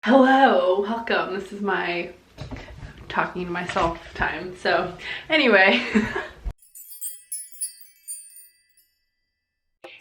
Hello, welcome. This is my talking to myself time. So anyway,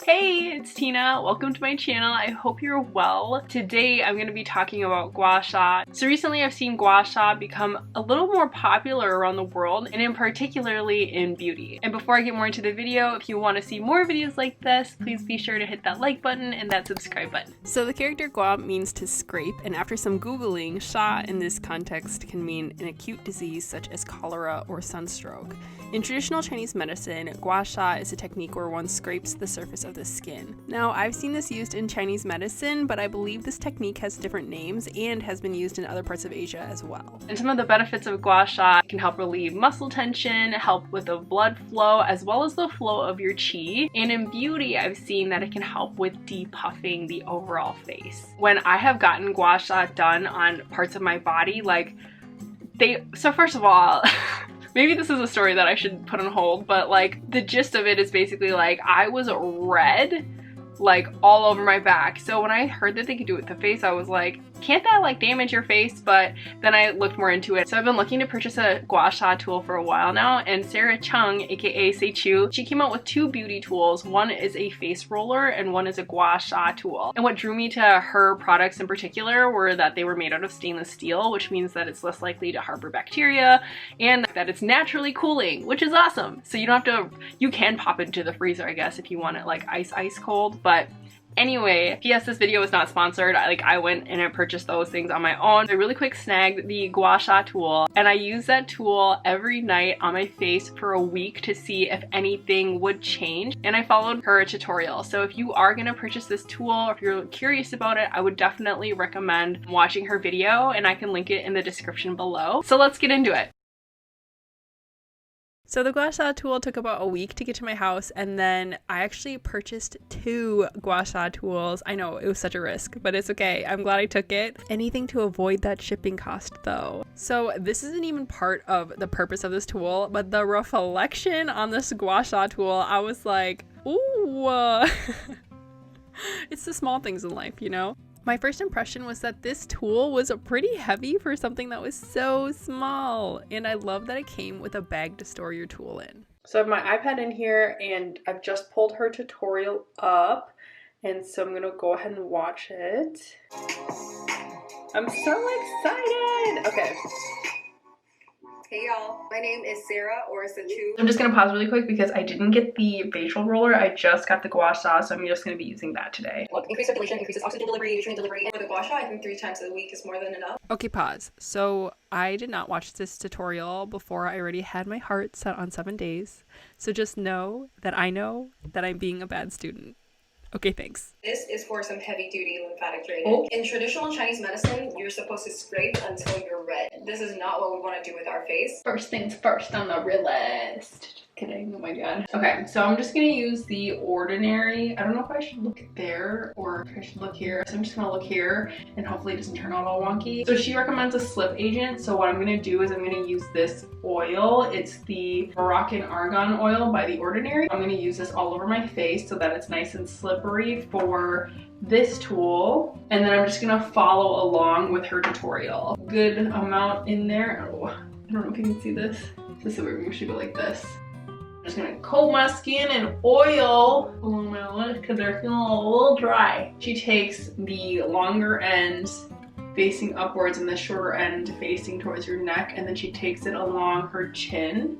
hey, it's Tina. Welcome to my channel. I hope you're well. Today I'm going to be talking about gua sha. So recently I've seen gua sha become a little more popular around the world, and in particularly in beauty. And before I get more into the video, if you want to see more videos like this, please be sure to hit that like button and that subscribe button. So the character gua means to scrape, and after some googling, sha in this context can mean an acute disease such as cholera or sunstroke. In traditional Chinese medicine, gua sha is a technique where one scrapes the surface of the skin. Now, I've seen this used in Chinese medicine, but I believe this technique has different names and has been used in other parts of Asia as well. And some of the benefits of gua sha can help relieve muscle tension, help with the blood flow, as well as the flow of your qi. And in beauty, I've seen that it can help with depuffing the overall face. When I have gotten gua sha done on parts of my body, so first of all, maybe this is a story that I should put on hold, but like the gist of it is basically like I was red like all over my back. So when I heard that they could do it with the face, I was like, can't that like damage your face? But then I looked more into it. So I've been looking to purchase a gua sha tool for a while now, and Cheung, aka Sacheu, she came out with two beauty tools. One is a face roller and one is a gua sha tool. And what drew me to her products in particular were that they were made out of stainless steel, which means that it's less likely to harbor bacteria and that it's naturally cooling, which is awesome. So you don't have to, you can pop it into the freezer, I guess, if you want it like ice cold. But anyway, P.S. this video is not sponsored. I went and I purchased those things on my own. I really quick snagged the gua sha tool, and I use that tool every night on my face for a week to see if anything would change. And I followed her tutorial. So if you are gonna purchase this tool, or if you're curious about it, I would definitely recommend watching her video, and I can link it in the description below. So let's get into it. So the gua sha tool took about a week to get to my house, and then I actually purchased two gua sha tools. I know, it was such a risk, but it's okay. I'm glad I took it. Anything to avoid that shipping cost though. So this isn't even part of the purpose of this tool, but the reflection on this gua sha tool, I was like, ooh. It's the small things in life, you know? My first impression was that this tool was pretty heavy for something that was so small, and I love that it came with a bag to store your tool in. So I have my iPad in here, and I've just pulled her tutorial up, and so I'm gonna go ahead and watch it. I'm so excited! Okay. Hey y'all, my name is Sarah or Sacheu. I'm just gonna pause really quick because I didn't get the facial roller. I just got the gua sha, so I'm just gonna be using that today. Look, increased circulation, increases oxygen delivery, nutrient delivery, and for the gua sha, I think 3 times a week is more than enough. Okay, pause. So I did not watch this tutorial before. I already had my heart set on 7 days. So just know that I'm being a bad student. Okay, thanks. This is for some heavy-duty lymphatic drainage. Oh. In traditional Chinese medicine, you're supposed to scrape until you're red. This is not what we want to do with our face. First things first on the real list. Just kidding, oh my god. Okay, so I'm just gonna use the Ordinary. I don't know if I should look there or if I should look here. So I'm just gonna look here and hopefully it doesn't turn out all wonky. So she recommends a slip agent. So what I'm gonna do is I'm gonna use this oil. It's the Ordinary Argan Oil by the Ordinary. I'm gonna use this all over my face so that it's nice and slippery for this tool, and then I'm just gonna follow along with her tutorial. Good amount in there. Oh, I don't know if you can see this. This is where we should go like this. I'm just gonna coat my skin in oil along my lips because they're feeling a little dry. She takes the longer end facing upwards and the shorter end facing towards your neck, and then she takes it along her chin.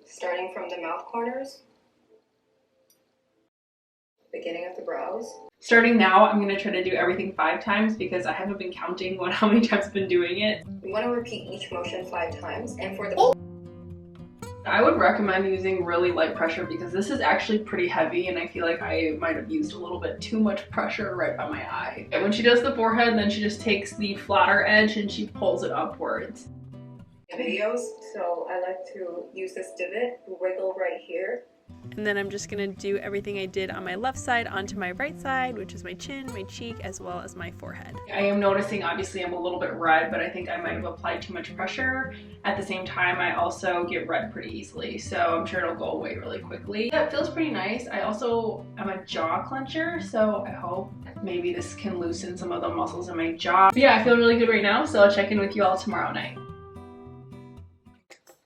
Starting from the mouth corners. Beginning of the brows. Starting now, I'm going to try to do everything 5 times because I haven't been counting how many times I've been doing it. We want to repeat each motion 5 times, and for the I would recommend using really light pressure because this is actually pretty heavy, and I feel like I might have used a little bit too much pressure right by my eye. And when she does the forehead, then she just takes the flatter edge and she pulls it upwards. Videos, so I like to use this divot, wiggle right here, And then I'm just gonna do everything I did on my left side onto my right side, which is my chin, my cheek, as well as my forehead. I am noticing, obviously, I'm a little bit red, but I think I might have applied too much pressure. At the same time, I also get red pretty easily, so I'm sure it'll go away really quickly. Yeah, it feels pretty nice. I also am a jaw clencher, so I hope maybe this can loosen some of the muscles in my jaw. But yeah, I feel really good right now, so I'll check in with you all tomorrow night.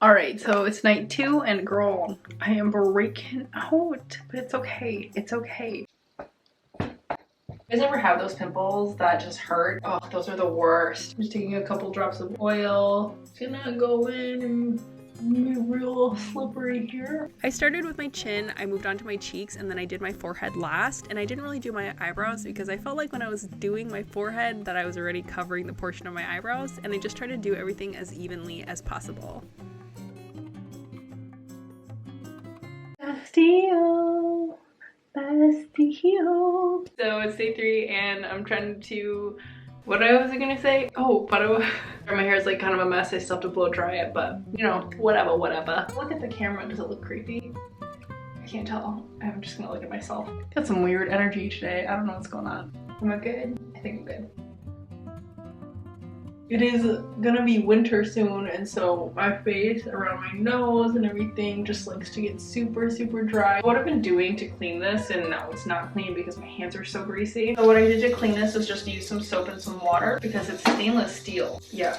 Alright, so it's night 2 and girl, I am breaking out, but it's okay, it's okay. You guys ever have those pimples that just hurt? Oh, those are the worst. I'm just taking a couple drops of oil. It's gonna go in and be real slippery here. I started with my chin, I moved on to my cheeks, and then I did my forehead last. And I didn't really do my eyebrows because I felt like when I was doing my forehead that I was already covering the portion of my eyebrows, and I just tried to do everything as evenly as possible. Bastille, Bastille. So it's day 3 and I'm trying to, what was I gonna say? Oh, but my hair is like kind of a mess. I still have to blow dry it, but you know, whatever. Look at the camera, does it look creepy? I can't tell. I'm just gonna look at myself. Got some weird energy today. I don't know what's going on. Am I good? I think I'm good. It is gonna be winter soon, and so my face around my nose and everything just likes to get super dry. What I've been doing to clean this, and now it's not clean because my hands are so greasy. So what I did to clean this was just use some soap and some water because it's stainless steel. Yeah,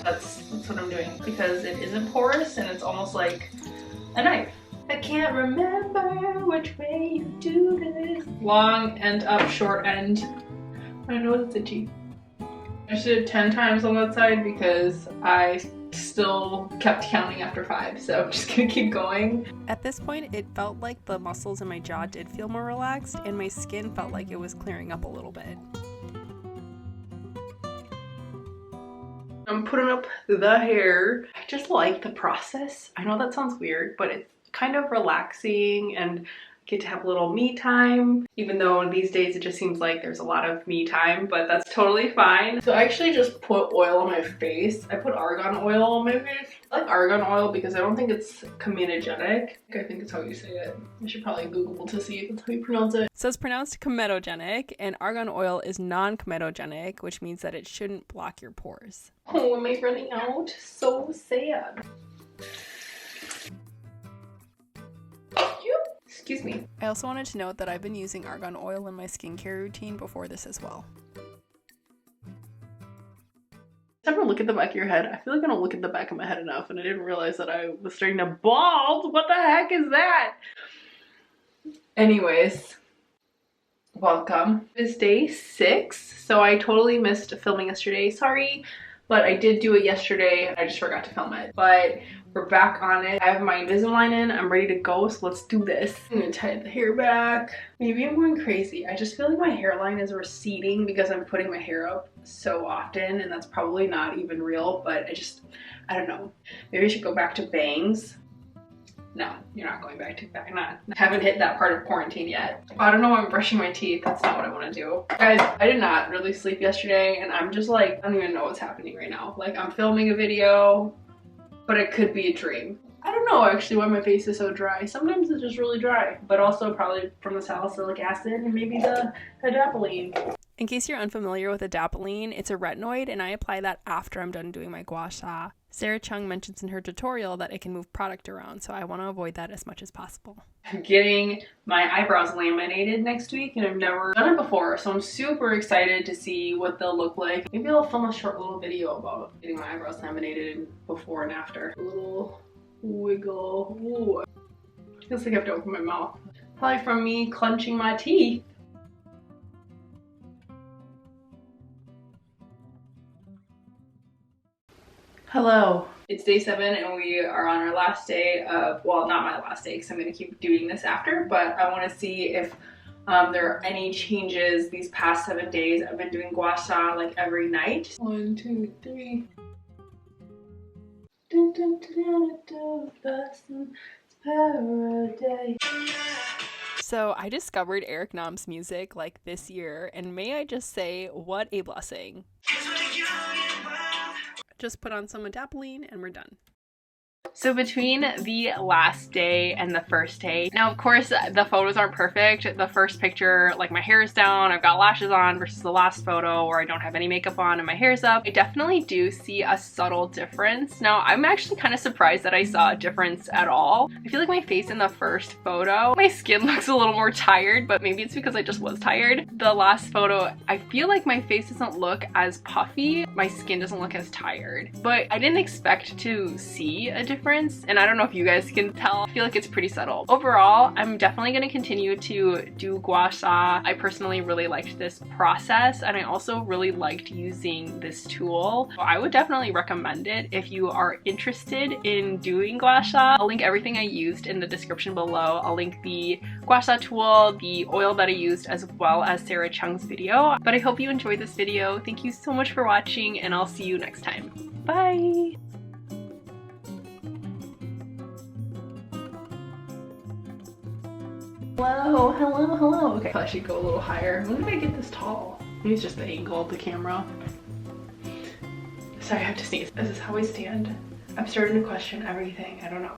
that's what I'm doing because it isn't porous and it's almost like a knife. I can't remember which way you do this. Long end up, short end. I know it's itchy. I just did it 10 times on that side because I still kept counting after 5, so I'm just gonna keep going. At this point, it felt like the muscles in my jaw did feel more relaxed and my skin felt like it was clearing up a little bit. I'm putting up the hair. I just like the process. I know that sounds weird, but it's kind of relaxing and get to have a little me time, even though these days it just seems like there's a lot of me time, but that's totally fine. So I actually just put oil on my face. I put argan oil on my face. I like argan oil because I don't think it's comedogenic. I think it's how you say it. I should probably Google to see if it's how you pronounce it. So it's pronounced comedogenic, and argan oil is non-comedogenic, which means that it shouldn't block your pores. Oh, am I running out? So sad. Excuse me. I also wanted to note that I've been using argan oil in my skincare routine before this as well. Ever look at the back of your head? I feel like I don't look at the back of my head enough, and I didn't realize that I was starting to bald. What the heck is that? Anyways, welcome. It's day 6, so I totally missed filming yesterday. Sorry, but I did do it yesterday. I just forgot to film it, but we're back on it. I have my Invisalign in. I'm ready to go, so let's do this. I'm gonna tie the hair back. Maybe I'm going crazy. I just feel like my hairline is receding because I'm putting my hair up so often, and that's probably not even real, but I don't know. Maybe I should go back to bangs. No, you're not going back to back. I haven't hit that part of quarantine yet. I don't know why I'm brushing my teeth. That's not what I want to do. Guys, I did not really sleep yesterday, and I'm just like, I don't even know what's happening right now. Like, I'm filming a video, but it could be a dream. I don't know actually why my face is so dry. Sometimes it's just really dry, but also probably from the salicylic acid and maybe the adapalene. In case you're unfamiliar with adapalene, it's a retinoid, and I apply that after I'm done doing my gua sha. Sarah Cheung mentions in her tutorial that it can move product around, so I want to avoid that as much as possible. I'm getting my eyebrows laminated next week, and I've never done it before, so I'm super excited to see what they'll look like. Maybe I'll film a short little video about getting my eyebrows laminated before and after. A little wiggle. Ooh. Feels like I have to open my mouth. Probably from me clenching my teeth. Hello. It's day 7 and we are on our last day of, well, not my last day because I'm going to keep doing this after, but I want to see if there are any changes these past 7 days. I've been doing gua sha like every night. 1, 2, 3. Dun, dun, dun, dun, dun, paradise. So I discovered Eric Nam's music like this year, and may I just say, what a blessing. Just put on some adapalene and we're done. So between the last day and the first day, now of course the photos aren't perfect. The first picture, like my hair is down, I've got lashes on, versus the last photo where I don't have any makeup on and my hair's up. I definitely do see a subtle difference. Now I'm actually kind of surprised that I saw a difference at all. I feel like my face in the first photo, my skin looks a little more tired, but maybe it's because I just was tired. The last photo, I feel like my face doesn't look as puffy, my skin doesn't look as tired, but I didn't expect to see a difference. And I don't know if you guys can tell. I feel like it's pretty subtle. Overall, I'm definitely going to continue to do gua sha. I personally really liked this process, and I also really liked using this tool. So I would definitely recommend it if you are interested in doing gua sha. I'll link everything I used in the description below. I'll link the gua sha tool, the oil that I used, as well as Sarah Cheung's video. But I hope you enjoyed this video. Thank you so much for watching, and I'll see you next time. Bye! Hello, hello, hello. Okay, I should go a little higher. When did I get this tall? Maybe it's just the angle of the camera. Sorry, I have to sneeze. This is how I stand. I'm starting to question everything. I don't know.